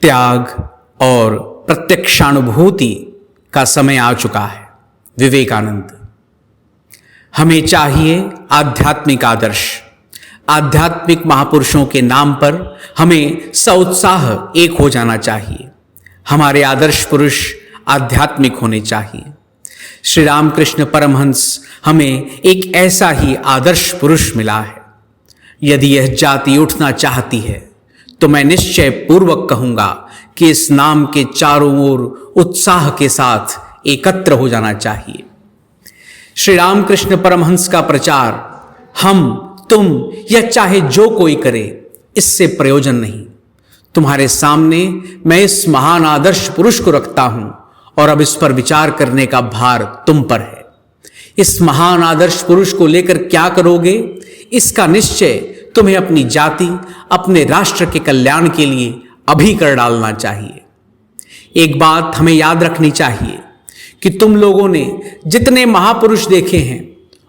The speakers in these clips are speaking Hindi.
त्याग और प्रत्यक्षानुभूति का समय आ चुका है। विवेकानंद। हमें चाहिए आध्यात्मिक आदर्श। आध्यात्मिक महापुरुषों के नाम पर हमें सउत्साह एक हो जाना चाहिए। हमारे आदर्श पुरुष आध्यात्मिक होने चाहिए। श्री रामकृष्ण परमहंस हमें एक ऐसा ही आदर्श पुरुष मिला है। यदि यह जाति उठना चाहती है तो मैं निश्चय पूर्वक कहूंगा कि इस नाम के चारों ओर उत्साह के साथ एकत्र हो जाना चाहिए। श्री रामकृष्ण परमहंस का प्रचार हम, तुम या चाहे जो कोई करे, इससे प्रयोजन नहीं। तुम्हारे सामने मैं इस महान आदर्श पुरुष को रखता हूं और अब इस पर विचार करने का भार तुम पर है। इस महान आदर्श पुरुष को लेकर क्या करोगे, इसका निश्चय तुम्हें अपनी जाति, अपने राष्ट्र के कल्याण के लिए अभी कर डालना चाहिए। एक बात हमें याद रखनी चाहिए कि तुम लोगों ने जितने महापुरुष देखे हैं,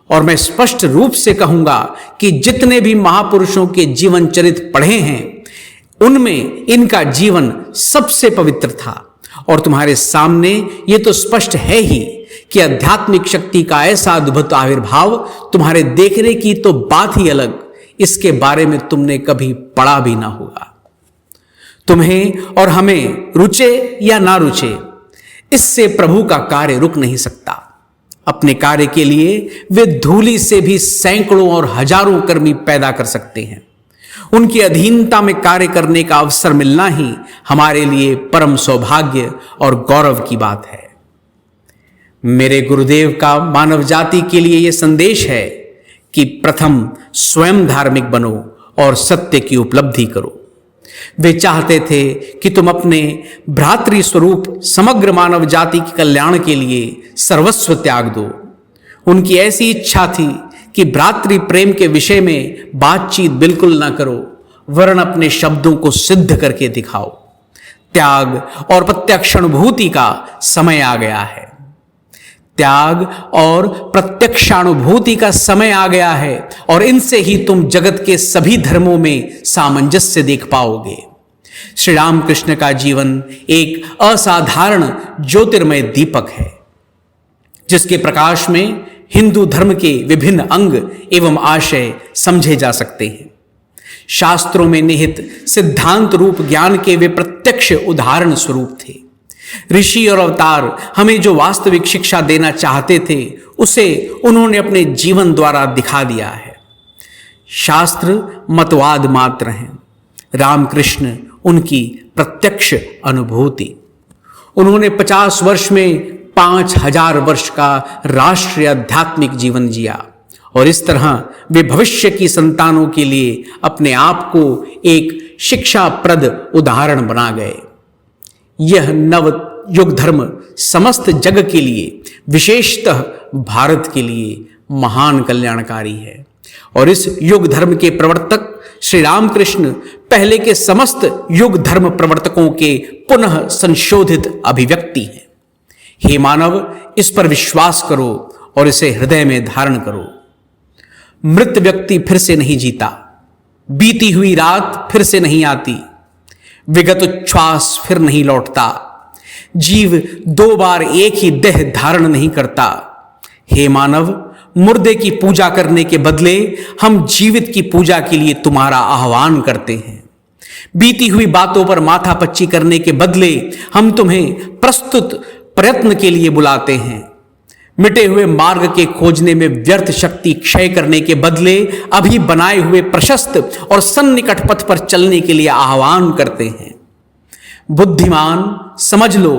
और मैं स्पष्ट रूप से कहूंगा कि जितने भी महापुरुषों के जीवन चरित्र पढ़े हैं, उनमें इनका जीवन सबसे पवित्र था। और तुम्हारे सामने ये तो स्पष्ट है ही कि आध्यात्मिक शक्ति का ऐसा अद्भुत आविर्भाव तुम्हारे देखने की तो बात ही अलग, इसके बारे में तुमने कभी पढ़ा भी ना होगा। तुम्हें और हमें रुचे या ना रुचे, इससे प्रभु का कार्य रुक नहीं सकता। अपने कार्य के लिए वे धूलि से भी सैकड़ों और हजारों कर्मी पैदा कर सकते हैं। उनकी अधीनता में कार्य करने का अवसर मिलना ही हमारे लिए परम सौभाग्य और गौरव की बात है। मेरे गुरुदेव का मानव जाति के लिए यह संदेश है कि प्रथम स्वयं धार्मिक बनो और सत्य की उपलब्धि करो। वे चाहते थे कि तुम अपने भ्रातृ स्वरूप समग्र मानव जाति के कल्याण के लिए सर्वस्व त्याग दो। उनकी ऐसी इच्छा थी कि भ्रातृ प्रेम के विषय में बातचीत बिल्कुल ना करो, वरन अपने शब्दों को सिद्ध करके दिखाओ। त्याग और प्रत्यक्षानुभूति का समय आ गया है। त्याग और प्रत्यक्षानुभूति का समय आ गया है, और इनसे ही तुम जगत के सभी धर्मों में सामंजस्य देख पाओगे। श्री रामकृष्ण का जीवन एक असाधारण ज्योतिर्मय दीपक है, जिसके प्रकाश में हिंदू धर्म के विभिन्न अंग एवं आशय समझे जा सकते हैं। शास्त्रों में निहित सिद्धांत रूप ज्ञान के वे प्रत्यक्ष उदाहरण स्वरूप थे। ऋषि और अवतार हमें जो वास्तविक शिक्षा देना चाहते थे, उसे उन्होंने अपने जीवन द्वारा दिखा दिया है। शास्त्र मतवाद मात्र हैं, रामकृष्ण उनकी प्रत्यक्ष अनुभूति। उन्होंने 50 वर्ष में 5000 वर्ष का राष्ट्रीय आध्यात्मिक जीवन जिया, और इस तरह वे भविष्य की संतानों के लिए अपने आप को एक शिक्षाप्रद उदाहरण बना गए। यह नव युग धर्म समस्त जग के लिए, विशेषतः भारत के लिए महान कल्याणकारी है, और इस युग धर्म के प्रवर्तक श्री रामकृष्ण पहले के समस्त युग धर्म प्रवर्तकों के पुनः संशोधित अभिव्यक्ति हैं। हे मानव, इस पर विश्वास करो और इसे हृदय में धारण करो। मृत व्यक्ति फिर से नहीं जीता, बीती हुई रात फिर से नहीं आती, विगत उच्छ्वास फिर नहीं लौटता, जीव 2 बार एक ही देह धारण नहीं करता। हे मानव, मुर्दे की पूजा करने के बदले हम जीवित की पूजा के लिए तुम्हारा आह्वान करते हैं। बीती हुई बातों पर माथापच्ची करने के बदले हम तुम्हें प्रस्तुत प्रयत्न के लिए बुलाते हैं। मिटे हुए मार्ग के खोजने में व्यर्थ शक्ति क्षय करने के बदले अभी बनाए हुए प्रशस्त और सन्निकट पथ पर चलने के लिए आह्वान करते हैं। बुद्धिमान, समझ लो,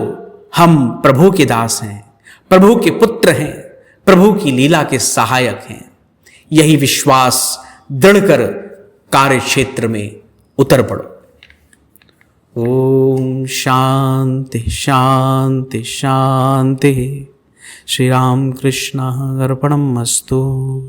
हम प्रभु के दास हैं, प्रभु के पुत्र हैं, प्रभु की लीला के सहायक हैं। यही विश्वास दृढ़ कर कार्य क्षेत्र में उतर पड़ो। ओम शांति शांति शांति। श्री राम कृष्ण अर्पणमस्तु।